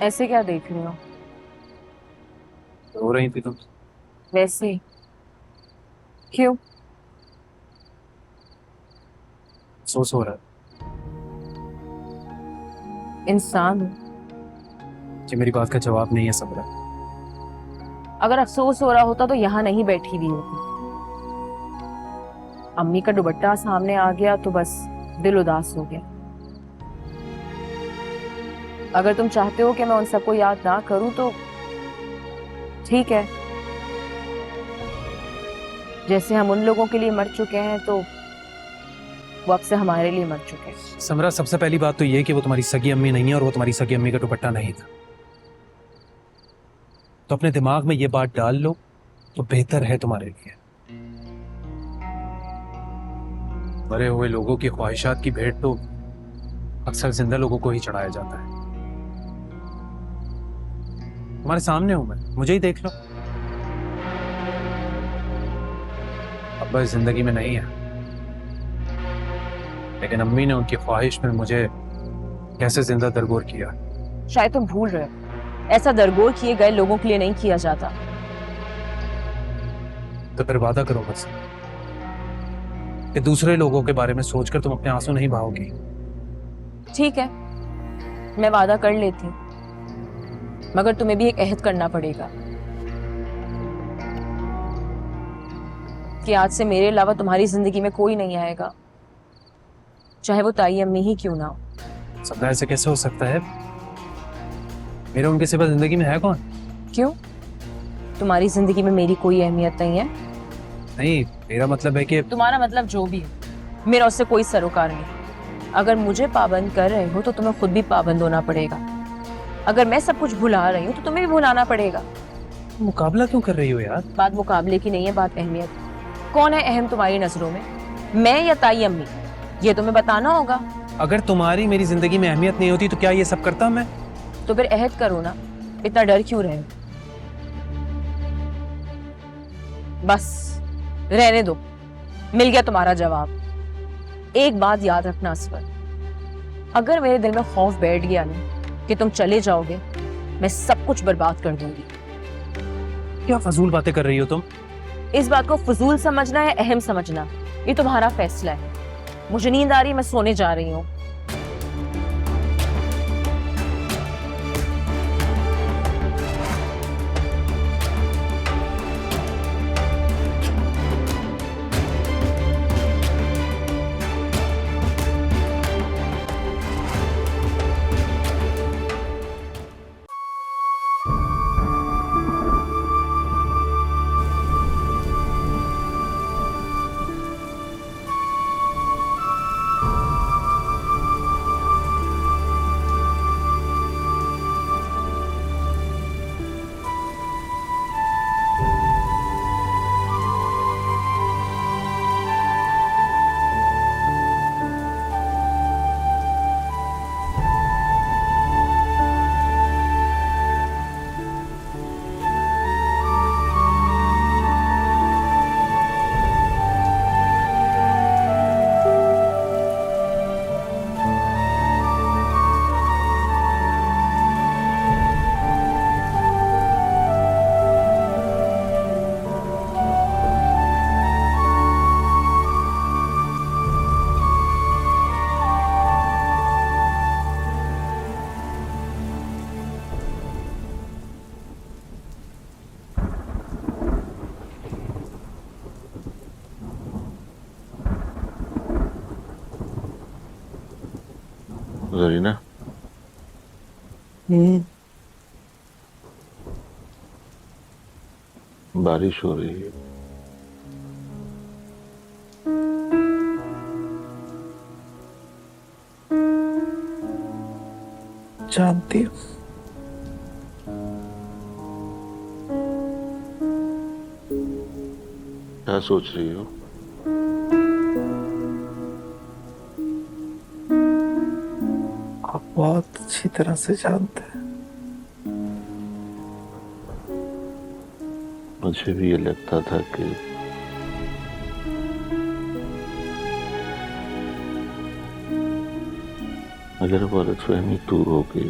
ऐसे क्या देख रही हो? रो रही थी तुम? वैसे ही। क्यों? अफसोस हो रहा है इंसान हो। कि मेरी बात का जवाब नहीं है सबरा। अगर अफसोस हो रहा होता तो यहाँ नहीं बैठी हुई होती। अम्मी का दुपट्टा सामने आ गया तो बस दिल उदास हो गया। अगर तुम चाहते हो कि मैं उन सबको याद ना करूं तो ठीक है। जैसे हम उन लोगों के लिए मर चुके हैं तो वो अब से हमारे लिए मर चुके हैं। समरा, सबसे पहली बात तो ये कि वो तुम्हारी सगी अम्मी नहीं है और वो तुम्हारी सगी अम्मी का दुपट्टा नहीं था। तो अपने दिमाग में ये बात डाल लो तो बेहतर है तुम्हारे लिए। मरे हुए लोगों की ख्वाहिशात की भेंट तो अक्सर जिंदा लोगों को ही चढ़ाया जाता है। तुम्हारे सामने हूं मैं, मुझे ही देख लो। अब्बा इस जिंदगी में नहीं है, लेकिन अम्मी ने उनकी ख्वाहिश में मुझे कैसे जिंदा दरगोर किया। शायद तुम भूल रहे हो, ऐसा दरगोर किए गए लोगों के लिए नहीं किया जाता। तो फिर वादा करो मुझसे कि दूसरे लोगों के बारे में सोचकर तुम अपने आंसू नहीं बहाओगी। ठीक है, मैं वादा कर लेती हूँ, मगर तुम्हें भी एक अहद करना पड़ेगा कि आज से मेरे अलावा तुम्हारी जिंदगी में कोई नहीं आएगा, चाहे वो ताई अम्मी ही क्यों ना हो। सपना ऐसे कैसे हो सकता है? मेरे उनके सिवा जिंदगी में है कौन? क्यों? तुम्हारी जिंदगी में मेरी कोई अहमियत नहीं है? नहीं, मेरा मतलब है कि तुम्हारा मतलब जो भी है, मेरा उससे कोई सरोकार नहीं। अगर मुझे पाबंद कर रहे हो तो तुम्हें खुद भी पाबंद होना पड़ेगा। अगर मैं सब कुछ भुला रही हूँ तो तुम्हें भी भुलाना पड़ेगा। मुकाबला क्यों कर रही हो यार? बात मुकाबले की नहीं है, बात अहमियत। कौन है अहम तुम्हारी नजरों में, मैं या ताई अम्मी? ये तुम्हें बताना होगा। अगर तुम्हारी मेरी जिंदगी में अहमियत नहीं होती तो क्या ये सब करता मैं? तो फिर अहद करो ना, इतना डर क्यों रहे हो? बस रहने दो, मिल गया तुम्हारा जवाब। एक बात याद रखना असफर, अगर मेरे दिल में खौफ बैठ गया ना कि तुम चले जाओगे, मैं सब कुछ बर्बाद कर दूंगी। क्या फजूल बातें कर रही हो तुम? इस बात को फजूल समझना है अहम समझना, ये तुम्हारा फैसला है। मुझे नींद आ रही है, मैं सोने जा रही हूँ। जरीना, बारिश हो रही है। जानती हो, क्या सोच रही हो? आप बहुत अच्छी तरह से जानते हैं। मुझे भी ये लगता था कि अगर गलतफहमी दूर हो गई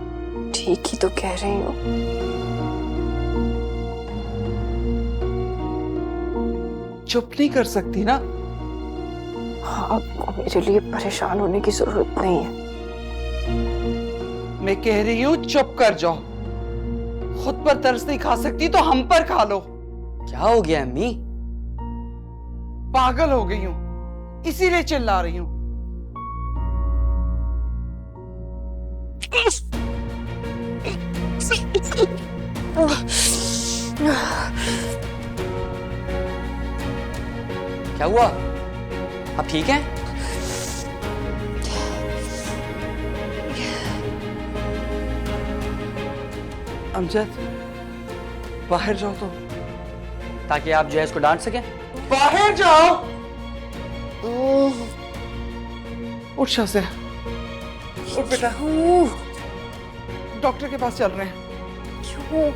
ठीक ही तो कह रही हूँ। चुप नहीं कर सकती ना? हाँ, आपको मेरे लिए परेशान होने की जरूरत नहीं है। मैं कह रही हूँ चुप कर जाओ। खुद पर तरस नहीं खा सकती तो हम पर खा लो। क्या हो गया अम्मी? पागल हो गई हूँ, इसीलिए चिल्ला रही हूँ। क्या हुआ? आप ठीक हैं? अमजद, बाहर जाओ तो। ताकि आप जैस को डांट सकें? बाहर जाओ। उठ शाज़िया, उठ बेटा। डॉक्टर के पास चल रहे हैं। क्यों?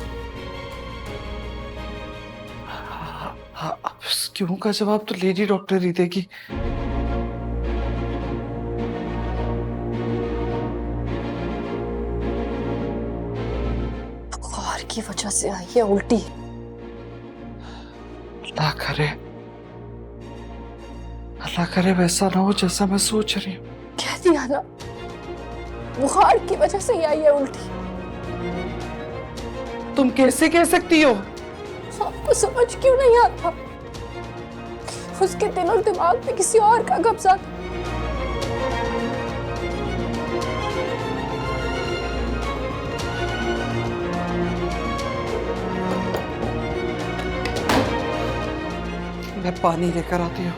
हाँ, अब इस क्यों का जवाब तो लेडी डॉक्टर ही देगी। बुखार की वजह से आई है उल्टी। अल्लाह करे वैसा ना हो जैसा मैं सोच रही हूँ। कह दिया ना, बुखार की वजह से ही आई है उल्टी। तुम कैसे कह सकती हो? आपको समझ क्यों नहीं आता? उसके दिल और दिमाग में किसी और का कब्जा था। मैं पानी लेकर आती हूँ।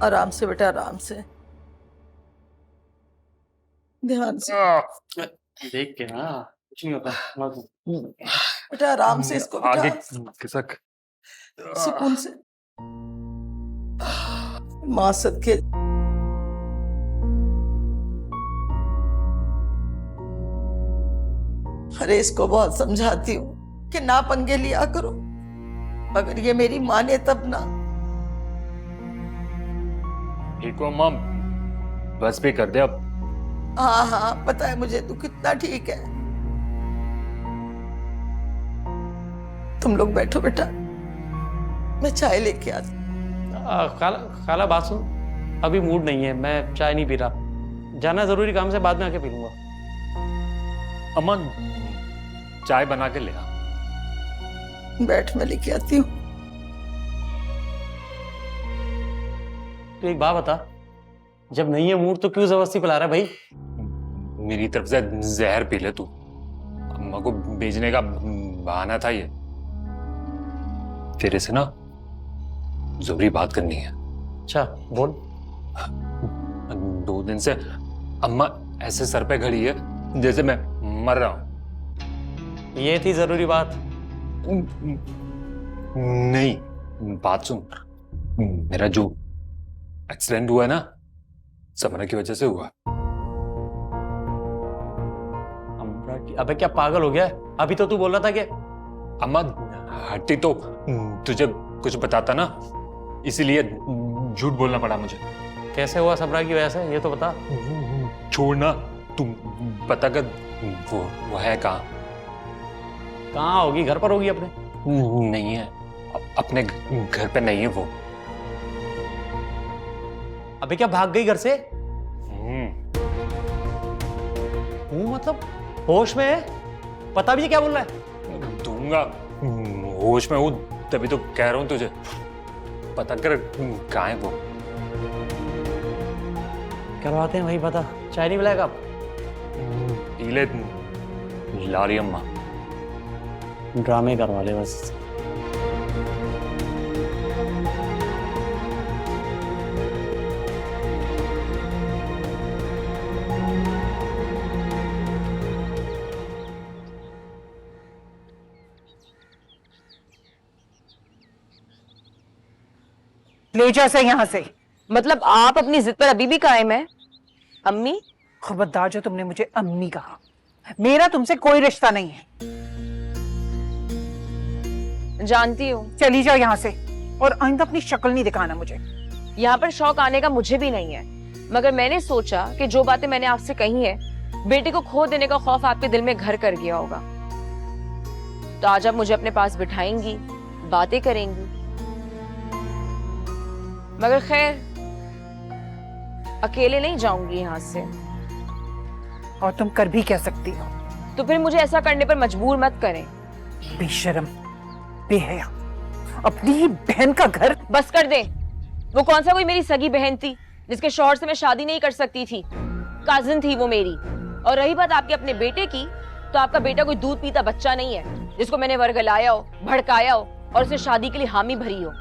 आराम से बेटा, आराम से, ध्यान से देख के ना, कुछ नहीं होता। बेटा, आराम से इसको आगे बेटा, खिसक। सुकून से। माँ सदके। अरे इसको बहुत समझाती हूँ कि ना पंगे लिया करो, अगर ये मेरी माँ ने तब ना। ठीक हो अम्मा, बस भी कर दे अब। हाँ हाँ, पता है मुझे तू कितना ठीक है। तुम लोग बैठो बेटा, मैं चाय लेके आती। खाला बात सुन, अभी मूड नहीं है, मैं चाय नहीं पी रहा। जाना जरूरी काम से, बाद में आके पी लूंगा। अम्मा चाय बना के ले आ। बैठ, मैं लेके आती हूँ। तो एक बात बता, जब नहीं है मूड तो क्यों जबरदस्ती पिला रहा है भाई? मेरी तरफ से जहर पी ले तू, अम्मा को भेजने का बहाना था ये। तेरे से ना जरूरी बात करनी है। अच्छा बोल। 2 दिन से अम्मा ऐसे सर पे खड़ी है जैसे मैं मर रहा हूं। ये थी जरूरी बात? नहीं, बात सुन। मेरा जो एक्सीडेंट हुआ है ना, समरा की वजह से हुआ। अबे क्या पागल हो गया है? अभी तो तू बोल रहा था कि अम्मा हट्टी तो तुझे कुछ बताता ना, इसीलिए झूठ बोलना पड़ा मुझे। कैसे हुआ समरा की वजह से, ये तो बता। छोड़ना, तुम पता कर वो है कहाँ? कहाँ होगी? घर पर होगी अपने? नहीं है, अपने घर पे नहीं है वो। अबे क्या भाग गई घर से? मतलब होश में है? पता भी है क्या बोल रहा है? दूंगा, होश में हूँ तभी तो कह रहा हूँ तुझे। पता कर कहाँ है वो। करवाते हैं वही पता। चाय नहीं पिलाएगा आप? पी ले, ला रही अम्मा। ड्रामे करवा ले बस। ले जा से यहाँ से। मतलब आप अपनी जिद पर अभी भी कायम है? अम्मी, खबरदार जो तुमने मुझे अम्मी कहा, मेरा तुमसे कोई रिश्ता नहीं है। जानती हूँ। चली जाओ यहाँ से और आइंदा अपनी शक्ल नहीं दिखाना मुझे। यहाँ पर शौक आने का मुझे भी नहीं है, मगर मैंने सोचा कि जो बातें मैंने आपसे कही है, बेटे को खो देने का खौफ आपके दिल में घर कर गया होगा। तो आज आप मुझे अपने पास बिठाएंगी, बातें करेंगी। मगर खैर, अकेले नहीं जाऊंगी यहाँ से। और तुम कर भी कह सकती हो। तो फिर मुझे ऐसा करने पर मजबूर मत करें। बेशरम, बेहया, अपनी ही बहन का घर। बस कर दे। वो कौन सा कोई मेरी सगी बहन थी जिसके शौहर से मैं शादी नहीं कर सकती थी? काजिन थी वो मेरी। और रही बात आपके अपने बेटे की, तो आपका बेटा कोई दूध पीता बच्चा नहीं है जिसको मैंने वर्गलाया हो, भड़काया हो और उसे शादी के लिए हामी भरी हो।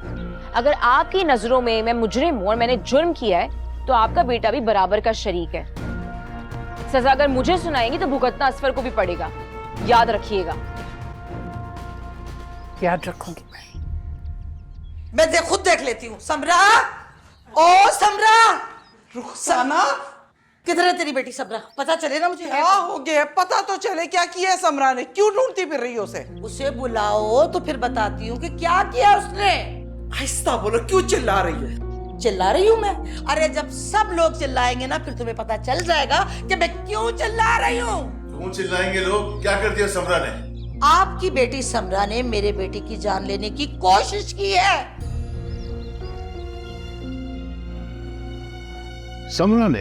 अगर आपकी नजरों में मैं मुजरिम हूं और मैंने जुर्म किया है, तो आपका बेटा भी बराबर का शरीक है। सजा अगर मुझे सुनाएंगी तो भुगतना असफर को भी पड़ेगा, याद रखिएगा। याद रखूंगी मैं खुद देख लेती हूँ। समरा, ओ समरा, रुखसाना, किधर है तेरी बेटी समरा? पता चले ना मुझे। क्या हो गया? पता तो चले क्या किया है समरा ने? क्यों ढूंढती फिर रही हो उसे? उसे बुलाओ तो फिर बताती हूँ कि क्या किया उसने। आहिस्ता बोलो, क्यों चिल्ला रही है? चिल्ला रही हूँ मैं? अरे जब सब लोग चिल्लाएंगे ना, फिर तुम्हें पता चल जाएगा कि मैं क्यों चिल्ला रही हूँ। क्यों चिल्लाएंगे लोग? क्या कर दिया समरा ने? आपकी बेटी समरा ने मेरे बेटे की जान लेने की कोशिश की है। समरा ने?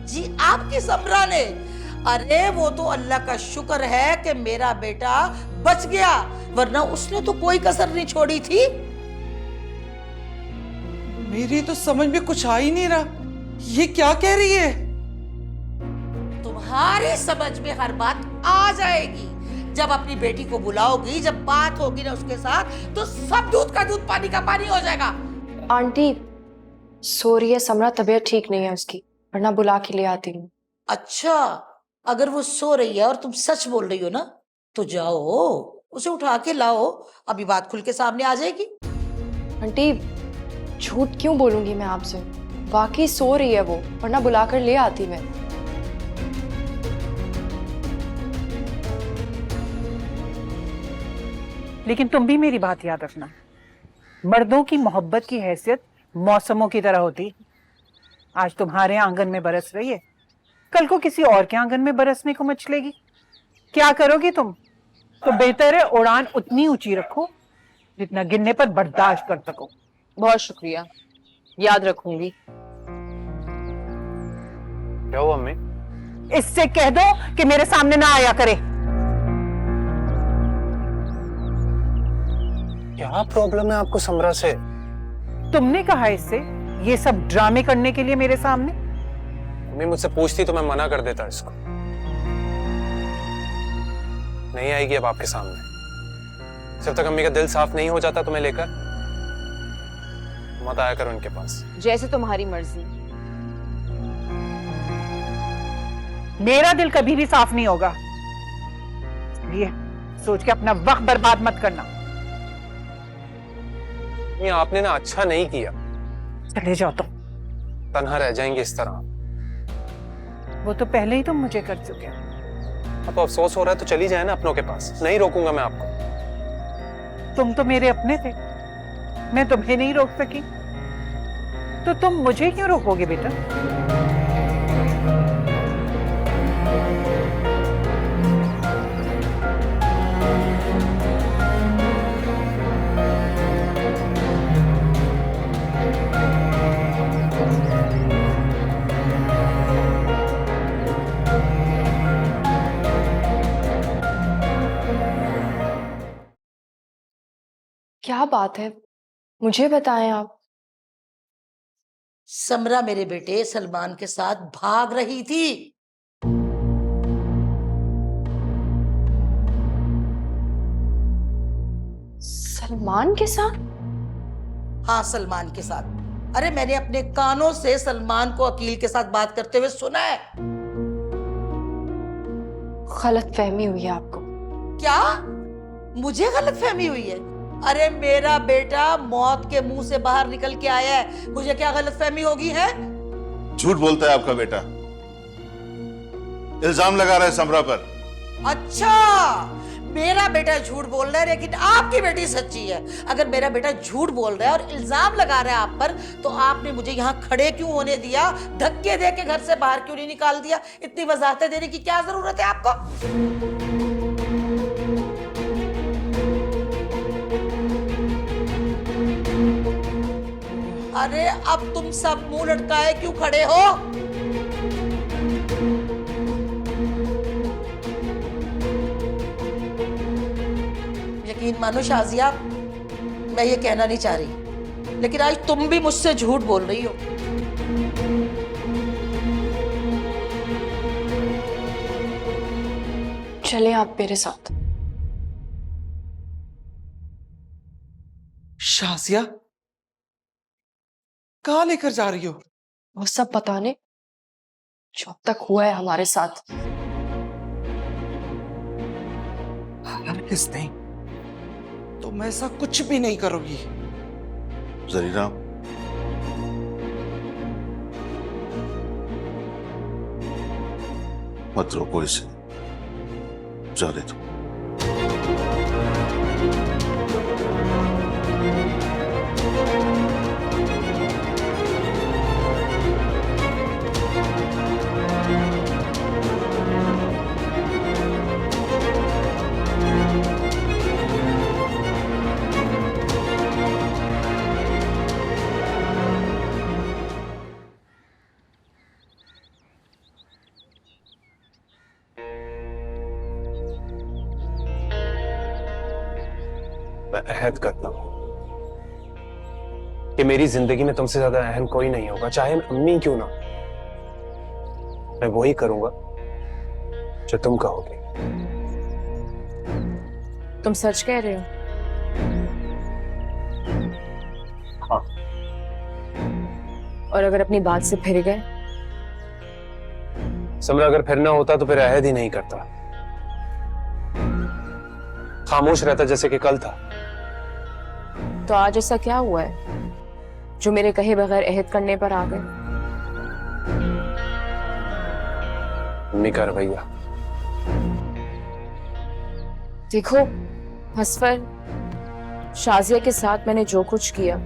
जी, आपकी समरा ने। अरे वो तो अल्लाह का शुक्र है कि मेरा बेटा बच गया, वरना उसने तो कोई कसर नहीं छोड़ी थी। मेरी तो समझ में कुछ आ ही नहीं रहा, ये क्या कह रही है? तुम्हारी समझ में हर बात आ जाएगी जब अपनी बेटी को बुलाओगी। जब बात होगी ना उसके साथ, तो सब दूध का दूध, पानी का पानी हो जाएगा। आंटी सो रही है समरा, तबीयत ठीक नहीं है उसकी, वरना बुला के ले आती हूँ। अच्छा, अगर वो सो रही है और तुम सच बोल रही हो ना, तो जाओ उसे उठा के लाओ, अभी बात खुल के सामने आ जाएगी। आंटी झूठ क्यों बोलूंगी मैं आपसे, वाकई सो रही है वो, वरना बुलाकर ले आती मैं। लेकिन तुम भी मेरी बात याद रखना, मर्दों की मोहब्बत की हैसियत मौसमों की तरह होती। आज तुम्हारे आंगन में बरस रही है, कल को किसी और के आंगन में बरसने को मचलेगी। क्या करोगी तुम? तो बेहतर है उड़ान उतनी ऊंची रखो जितना गिरने पर बर्दाश्त कर सको। बहुत शुक्रिया, याद रखूंगी। क्या हुआ अम्मी? इससे कह दो कि मेरे सामने ना आया करे। क्या प्रॉब्लम है आपको समरा से? तुमने कहा इससे ये सब ड्रामे करने के लिए मेरे सामने? अम्मी मुझसे पूछती तो मैं मना कर देता इसको। नहीं आएगी अब आपके सामने। जब तक अम्मी का दिल साफ नहीं हो जाता तुम्हें लेकर, मत आया कर उनके पास। जैसे तुम्हारी मर्जी। मेरा दिल कभी भी साफ नहीं होगा, ये सोच के अपना वक्त बर्बाद मत करना। ये आपने ना अच्छा नहीं किया। चले जाओ तुम, तन्हा रह जाएंगे इस तरह। वो तो पहले ही तुम मुझे कर चुके। अब अफसोस हो रहा है तो चली जाए ना अपनों के पास, नहीं रोकूंगा मैं आपको। तुम तो मेरे अपने थे, मैं तुम्हें नहीं रोक सकी, तो तुम मुझे क्यों रोकोगे बेटा? क्या बात है, मुझे बताएं आप। समरा मेरे बेटे सलमान के साथ भाग रही थी। सलमान के साथ? हाँ, सलमान के साथ। अरे मैंने अपने कानों से सलमान को अकील के साथ बात करते हुए सुना है। गलत फहमी हुई है आपको। क्या? मुझे गलत फहमी हुई है? अरे मेरा बेटा मौत के मुंह से बाहर निकल के आया है, मुझे क्या गलतफहमी होगी है? झूठ बोलता है आपका बेटा, इल्जाम लगा रहा है समरा पर। अच्छा, मेरा बेटा झूठ बोल रहा है लेकिन आपकी बेटी सच्ची है। अगर मेरा बेटा झूठ बोल रहा है और इल्जाम लगा रहा है आप पर, तो आपने मुझे यहाँ खड़े क्यों होने दिया? धक्के दे के घर से बाहर क्यों नहीं निकाल दिया? इतनी वजाहतें देने की क्या जरूरत है आपको? अरे अब तुम सब मुंह लटकाए क्यों खड़े हो? यकीन मानो शाजिया, मैं ये कहना नहीं चाह रही, लेकिन आज तुम भी मुझसे झूठ बोल रही हो। चले आप मेरे साथ। शाजिया, कहाँ लेकर जा रही हो? वो सब बताने जो अब तक हुआ है हमारे साथ। हरगिज़ नहीं, तुम ऐसा कुछ भी नहीं करोगी। जरीना, मत रोको इसे, जाने दो। मैं अहद करता हूं कि मेरी जिंदगी में तुमसे ज्यादा अहम कोई नहीं होगा, चाहे अम्मी क्यों ना हो। मैं वही करूंगा जो तुम कहोगे। तुम सच कह रहे हो? हाँ। और अगर अपनी बात से फिर गए? समरा, अगर फिरना होता तो फिर अहद ही नहीं करता, खामोश रहता जैसे कि कल था। तो आज ऐसा क्या हुआ है जो मेरे कहे बगैर अहद करने पर आ गए? अम्मी का रवैया। देखो असफर, शाजिया के साथ मैंने जो कुछ किया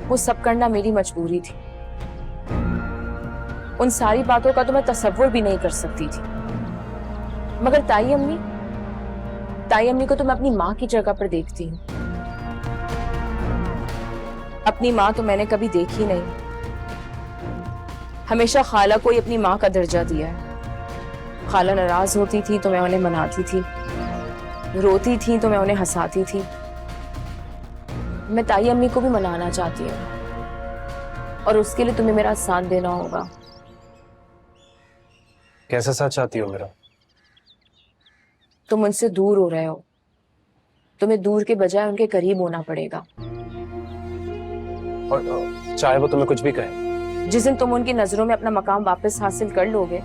वो सब करना मेरी मजबूरी थी। उन सारी बातों का तो मैं तसव्वुर भी नहीं कर सकती थी, मगर ताई अम्मी को तो मैं अपनी माँ की जगह पर देखती हूँ। अपनी माँ तो मैंने कभी देखी नहीं। हमेशा खाला को ही अपनी माँ का दर्जा दिया है। खाला नाराज होती थी तो मैं उन्हें मनाती थी, रोती थी तो मैं उन्हें हंसाती थी। मैं ताई अम्मी को भी मनाना चाहती हूँ, और उसके लिए तुम्हें मेरा साथ देना होगा। कैसा साथ चाहती हो मेरा? तुम उनसे दूर हो रहे हो, तुम्हें दूर के बजाय उनके करीब होना पड़ेगा। और चाहे वो तुम्हें कुछ भी कहे, जिस दिन तुम उनकी नजरों में अपना मकाम वापस हासिल कर लोगे,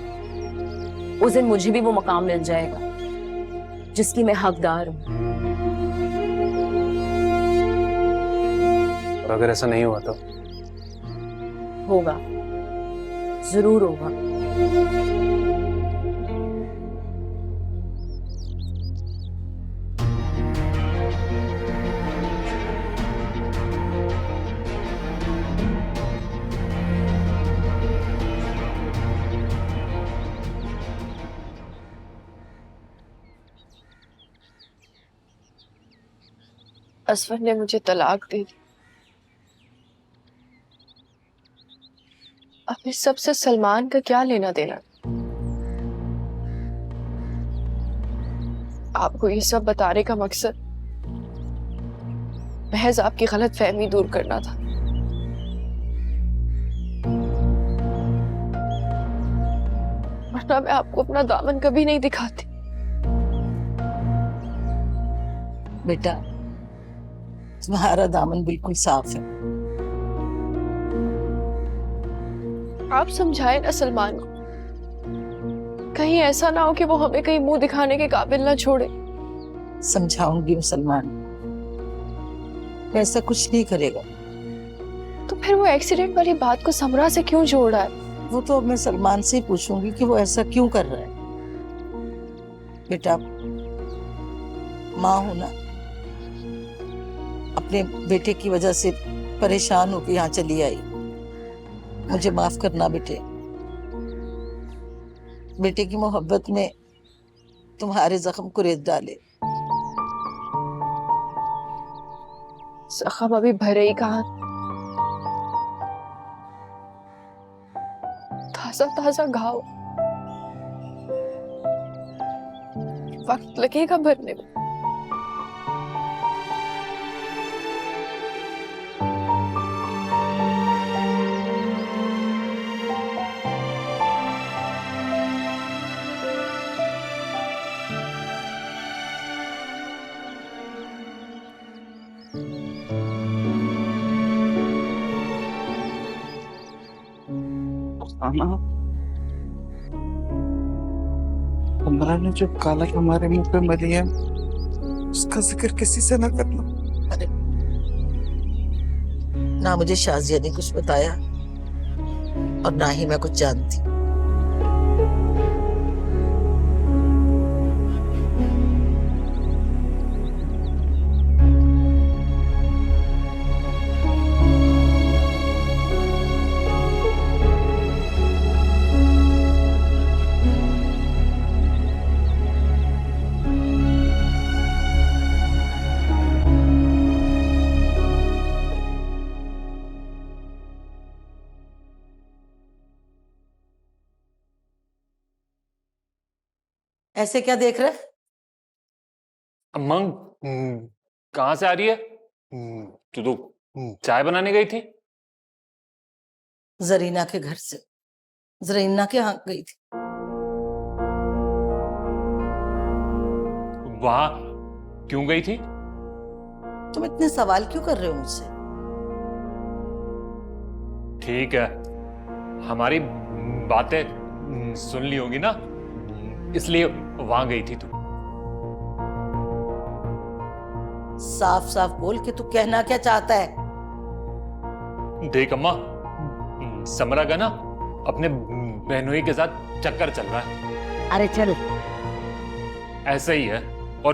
उस दिन मुझे भी वो मकाम मिल जाएगा जिसकी मैं हकदार हूं। और अगर ऐसा नहीं हुआ तो? होगा, जरूर होगा। असफर ने मुझे तलाक दे दी। अब इस सबसे सलमान का क्या लेना देना? आपको ये सब बताने का मकसद महज आपकी गलत फहमी दूर करना था। वरना मैं आपको अपना दामन कभी नहीं दिखाती। बेटा, तुम्हारा दामन बिल्कुल साफ है। आप समझाए ना सलमान को, कहीं ऐसा ना हो कि वो हमें कहीं मुंह दिखाने के काबिल ना छोड़े। समझाऊंगी सलमान, ऐसा कुछ नहीं करेगा। तो फिर वो एक्सीडेंट वाली बात को समरा से क्यों जोड़ा है? वो तो अब मैं सलमान से ही पूछूंगी कि वो ऐसा क्यों कर रहा है। बेटा, माँ हूं ना, अपने बेटे की वजह से परेशान होकर यहाँ चली आई। मुझे माफ करना बेटे। बेटे की मोहब्बत में तुम्हारे जख्म को रेत डाले। जख्म अभी भरे ही कहाँ, ताजा ताजा घाव, वक्त लगेगा भरने में। हमरा ने जो काला हमारे मुंह पे मली है उसका जिक्र किसी से ना करना। अरे ना मुझे शाजिया ने कुछ बताया और ना ही मैं कुछ जानती। ऐसे क्या देख रहे? अम्मा कहाँ से आ रही है? तू तो चाय बनाने गई थी। जरीना के घर से। जरीना के यहाँ गई थी। वहां क्यों गई थी? तुम इतने सवाल क्यों कर रहे हो मुझसे? ठीक है, हमारी बातें सुन ली होगी ना, इसलिए वहां गई थी तू। साफ साफ बोल के तू कहना क्या चाहता है? देख अम्मा, समरा का ना अपने बहनोई के साथ चक्कर चल रहा है। अरे चल। ऐसा ही है। और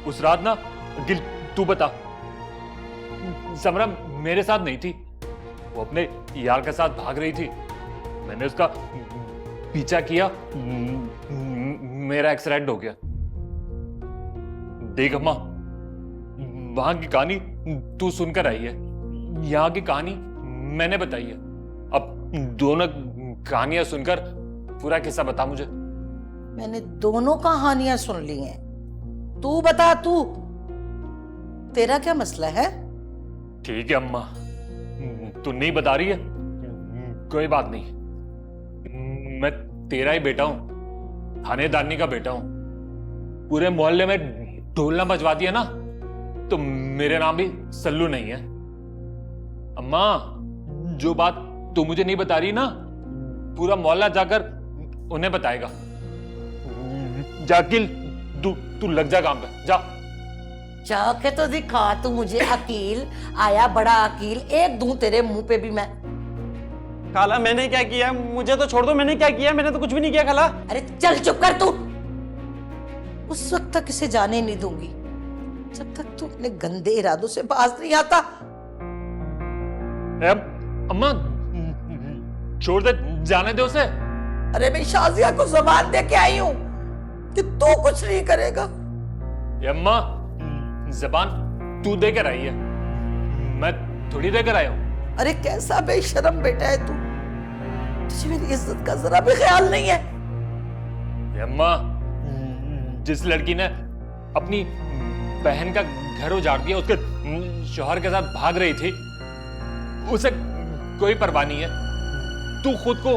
उस रात ना गिल, तू बता, समरा मेरे साथ नहीं थी, वो अपने यार के साथ भाग रही थी। मैंने उसका पीछा किया, मेरा एक्सीडेंट हो गया। देख अम्मा, वहां की कहानी तू सुनकर आई है, यहाँ की कहानी मैंने बताई है। अब दोनों कहानियां सुनकर पूरा किस्सा बता मुझे। मैंने दोनों कहानियां सुन ली हैं। तू बता, तू तेरा क्या मसला है? ठीक है अम्मा, तू नहीं बता रही है, कोई बात नहीं। मैं तेरा ही बेटा हूं, थानेदारनी का बेटा हूं। पूरे मोहल्ले में ढोलना बजवा दिया ना तो मेरे नाम भी सल्लू नहीं है। अम्मा, जो बात तू मुझे नहीं बता रही ना, पूरा मोहल्ला जाकर उन्हें बताएगा। जाकिल, तू लग जा काम पे, जा। जाके तो दिखा तू मुझे। अकील आया, बड़ा अकील। एक दूं तेरे मुंह पे भी मैं। खाला मैंने क्या किया? मुझे तो छोड़ दो, मैंने क्या किया? मैंने तो कुछ भी नहीं किया खाला। अरे चल चुप कर तू। उस वक्त तक इसे जाने नहीं दूंगी जब तक तू अपने गंदे इरादों से बाज नहीं आता। अम्मा, छोड़ दे, जाने दे उसे। अरे मैं शाजिया को जबान दे के आई हूं कि तू कुछ नहीं करेगा। अम्मा, जबान तू देकर आई है, मैं थोड़ी देकर आया हूं। अरे कैसा बेशरम बेटा है तू। तुझे मेरी इज्जत का जरा भी ख्याल नहीं है। अम्मा, जिस लड़की ने अपनी बहन का घर उजाड़ दिया, उसके शौहर के साथ भाग रही थी, उसे कोई परवाह नहीं है। तू खुद को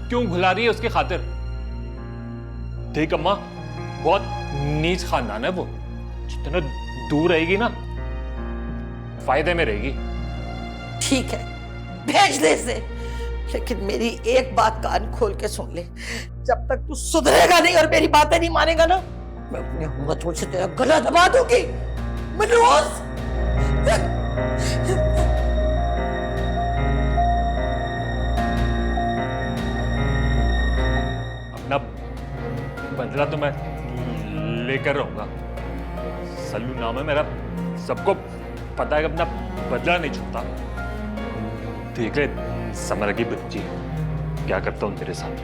क्यों भुला रही है उसकी खातिर? देख अम्मा, बहुत नीच खानदान है वो। जितना दूर रहेगी ना, फायदे में रहेगी। ठीक है, भेज दे इसे, लेकिन मेरी एक बात कान खोल के सुन ले। जब तक तू सुधरेगा नहीं और मेरी बातें नहीं मानेगा ना, मैं अपने हाथों से तेरा गला दबा दूंगी। मनोज, अपना बदला तो मैं लेकर रहूंगा। सल्लू नाम है मेरा, सबको पता है कि अपना बदला नहीं छूटता। देख ले समर की बच्ची क्या करता हूं तेरे साथ।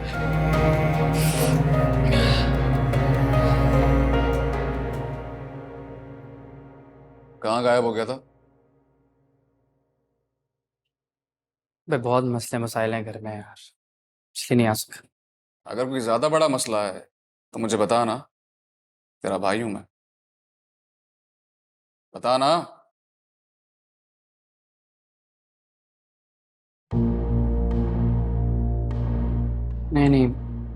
कहाँ गायब हो गया था? भाई बहुत मसले मसाइल हैं घर में यार, इसलिए नहीं आ सका। अगर कोई ज्यादा बड़ा मसला है तो मुझे बता ना, तेरा भाई हूं मैं, बता ना। नहीं नहीं,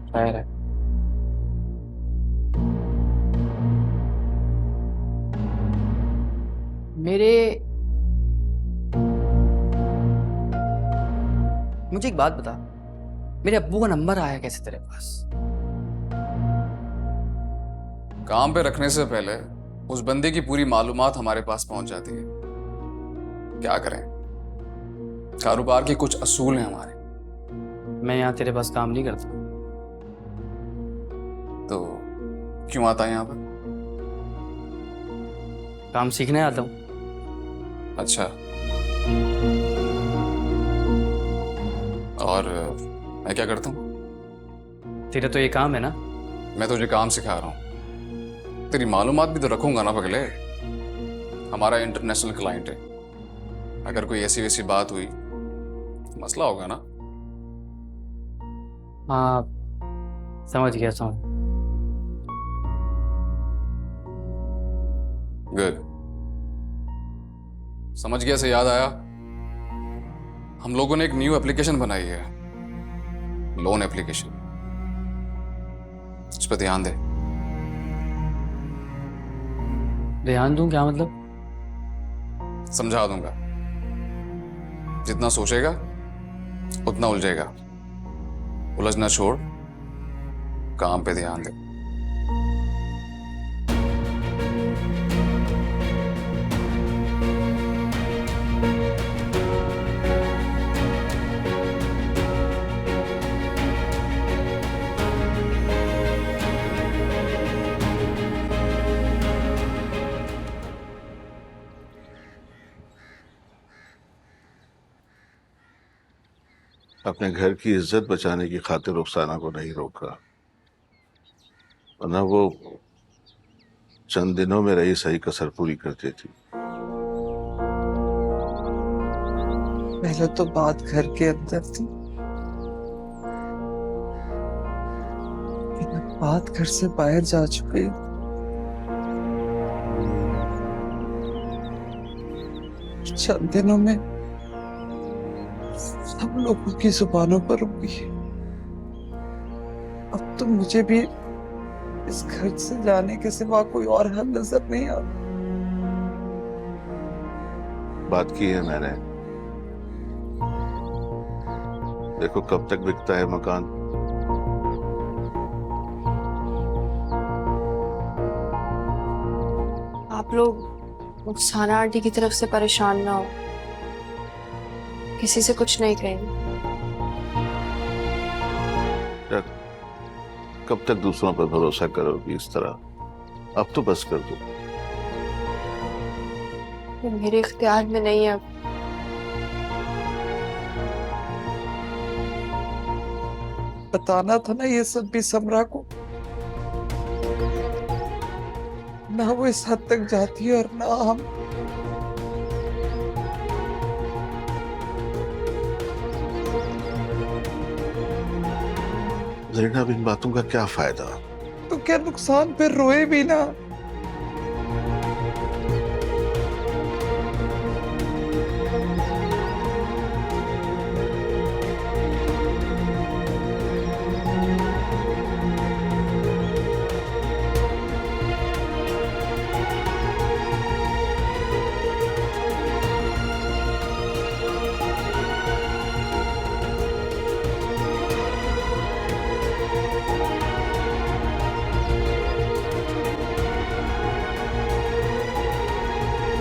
शायर है। मुझे एक बात बता, मेरे अब्बू का नंबर आया कैसे तेरे पास? काम पे रखने से पहले उस बंदे की पूरी मालूमात हमारे पास पहुंच जाती है। क्या करें, कारोबार के कुछ असूल हैं हमारे। मैं यहाँ तेरे पास काम नहीं करता। तो क्यों आता है यहाँ पर? काम सीखने आता हूँ। अच्छा, और मैं क्या करता हूँ? तेरा तो ये काम है ना। मैं तुझे काम सिखा रहा हूँ, तेरी मालूमात भी तो रखूंगा ना पगले। हमारा इंटरनेशनल क्लाइंट है, अगर कोई ऐसी वैसी बात हुई तो मसला होगा ना। हाँ समझ गया, समझ। गुड, समझ गया से याद आया, हम लोगों ने एक न्यू एप्लीकेशन बनाई है, लोन एप्लीकेशन। इस पर ध्यान दे। ध्यान दूं क्या मतलब? समझा दूंगा, जितना सोचेगा उतना उलझेगा। उलझना छोड़, काम पे ध्यान दे। अपने घर की इज्जत बचाने की खातिर रुखसाना को नहीं रोका, वरना वो चंद दिनों में रही सही कसर पूरी करती थी। पहले तो बात घर के अंदर थी, लेकिन अब बात घर से बाहर जा चुकी है। चंद दिनों में सब लोगों की जुबानों पर होगी। अब तो मुझे भी इस घर से जाने के सिवा कोई और हल नजर नहीं आता। बात की है मैंने, देखो कब तक बिकता है मकान। आप लोग रुखसाना आंटी की तरफ से परेशान ना हो, किसी से कुछ नहीं कहेंगे। कब तक दूसरों पर भरोसा करोगी इस तरह? अब तो बस कर दो। ये मेरे इख्तियार में नहीं है अब। बताना था ना ये सब भी समरा को, ना वो इस हद तक जाती है और ना हम। जरीना, इन बातों का क्या फायदा? तो क्या नुकसान, फिर रोए भी ना।